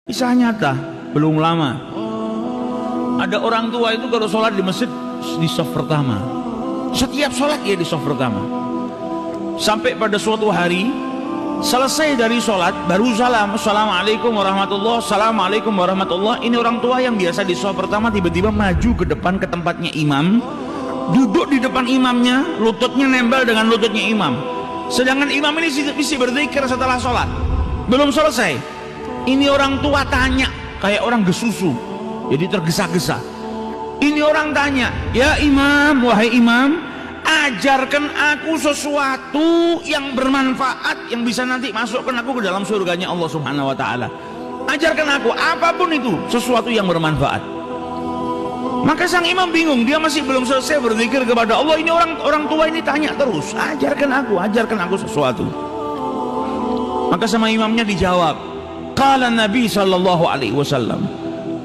Kisah nyata, belum lama. Ada orang tua itu kalau sholat di masjid di shaf pertama. Setiap sholat dia di shaf pertama. Sampai pada suatu hari selesai dari sholat baru salam, assalamualaikum warahmatullah, assalamualaikum warahmatullah. Ini orang tua yang biasa di shaf pertama tiba-tiba maju ke depan ke tempatnya imam, duduk di depan imamnya, lututnya nempel dengan lututnya imam. Sedangkan imam ini mesti berzikir setelah sholat. Belum selesai. Ini orang tua tanya, kayak orang gesusu, jadi tergesa-gesa. Ini orang tanya, ya imam, wahai imam, ajarkan aku sesuatu yang bermanfaat, yang bisa nanti masukkan aku ke dalam surganya Allah Subhanahu Wa Taala. Ajarkan aku apapun itu, sesuatu yang bermanfaat. Maka sang imam bingung, dia masih belum selesai berzikir kepada Allah. Ini orang tua ini tanya terus, ajarkan aku sesuatu. Maka sama imamnya dijawab. Qala Nabi sallallahu alaihi wasallam.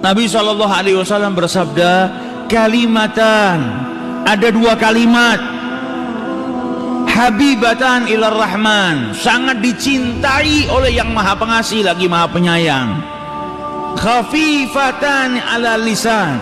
Nabi sallallahu alaihi wasallam bersabda, kalimatan, ada dua kalimat, habibatan ilar rahman, sangat dicintai oleh yang maha pengasih lagi maha penyayang. Khafifatan ala lisan,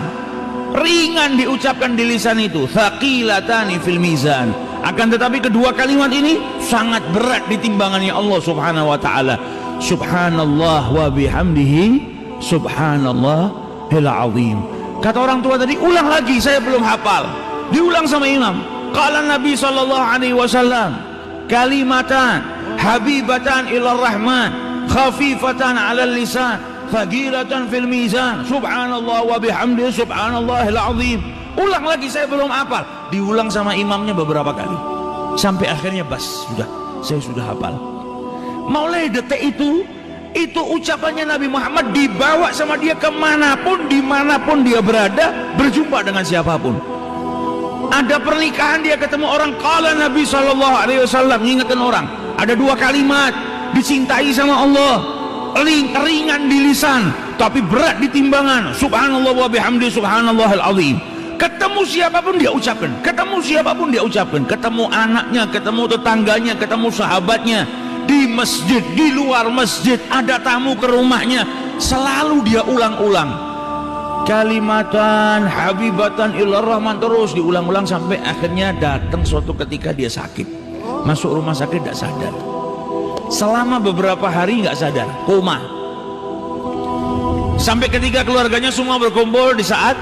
ringan diucapkan di lisan itu. Thaqilatani fil mizan, akan tetapi kedua kalimat ini sangat berat di timbangannya Allah Subhanahu wa taala. Subhanallah wa bihamdihi subhanallahil azim. Kata orang tua tadi, ulang lagi, saya belum hafal. Diulang sama imam. Qala Nabi sallallahu alaihi wasallam, kalimatan habibatan ilar rahman, khafifatan 'alal lisan, thaqilatan fil mizan. Subhanallah wa bihamdihi subhanallahil azim. Ulang lagi, saya belum hafal. Diulang sama imamnya beberapa kali. Sampai akhirnya sudah, saya sudah hafal. Mulai detik itu ucapannya Nabi Muhammad dibawa sama dia kemanapun, dimanapun dia berada, berjumpa dengan siapapun. Ada pernikahan dia ketemu orang, qala Nabi sallallahu alaihi wasallam, ngingetin orang. Ada dua kalimat dicintai sama Allah, ringan di lisan tapi berat di timbangan. Subhanallah wa bihamdi subhanallahil azim. Ketemu siapapun dia ucapkan, ketemu anaknya, ketemu tetangganya, ketemu sahabatnya, di masjid, di luar masjid, ada tamu ke rumahnya, selalu dia ulang-ulang kalimatan habibatan ilar rahman, terus diulang-ulang sampai akhirnya datang suatu ketika dia sakit, masuk rumah sakit tidak sadar, selama beberapa hari nggak sadar, koma. Sampai ketika keluarganya semua berkumpul, di saat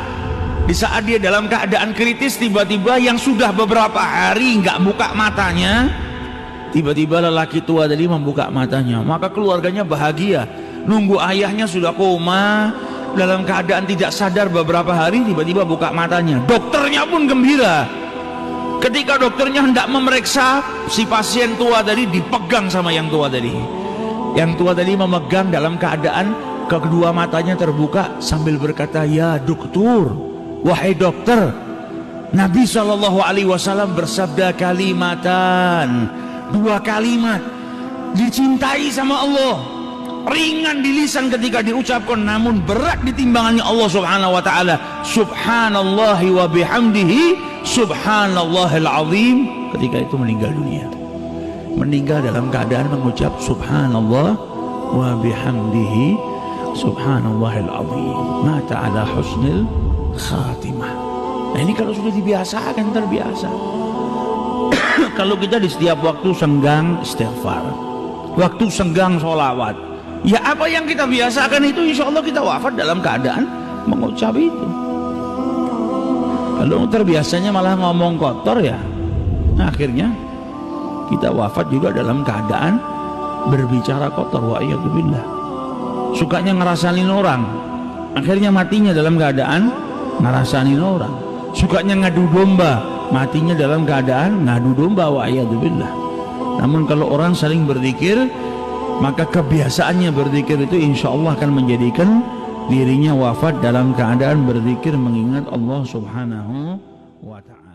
dia dalam keadaan kritis, tiba-tiba yang sudah beberapa hari nggak buka matanya, tiba-tiba lelaki tua tadi membuka matanya. Maka keluarganya bahagia, nunggu ayahnya sudah koma dalam keadaan tidak sadar beberapa hari, tiba-tiba buka matanya. Dokternya pun gembira. Ketika dokternya hendak memeriksa si pasien tua tadi, dipegang sama yang tua tadi. Yang tua tadi memegang dalam keadaan kedua matanya terbuka sambil berkata, ya dokter, wahai dokter, Nabi Shallallahu Alaihi Wasallam bersabda kalimatan, dua kalimat dicintai sama Allah, ringan di lisan ketika diucapkan, namun berat di timbangannya Allah Subhanahu wa taala. Subhanallahi wa bihamdihi subhanallahil azim. Ketika itu meninggal dunia, meninggal dalam keadaan mengucap subhanallah wa bihamdihi subhanallahil azim. Mata ala husnil khatimah. Nah, ini kalau sudah dibiasakan, terbiasa. Kalau kita di setiap waktu senggang istighfar, waktu senggang sholawat, ya apa yang kita biasakan itu, insya Allah kita wafat dalam keadaan mengucap itu. Kalau terbiasanya malah ngomong kotor, ya akhirnya kita wafat juga dalam keadaan berbicara kotor. Wa'iyadzubillah. Sukanya ngerasain orang, akhirnya matinya dalam keadaan ngerasain orang. Sukanya ngadu domba, matinya dalam keadaan ngadu domba. Wa'iyadzubillah. Namun kalau orang saling berzikir, maka kebiasaannya berzikir itu insya Allah akan menjadikan dirinya wafat dalam keadaan berzikir mengingat Allah Subhanahu wa ta'ala.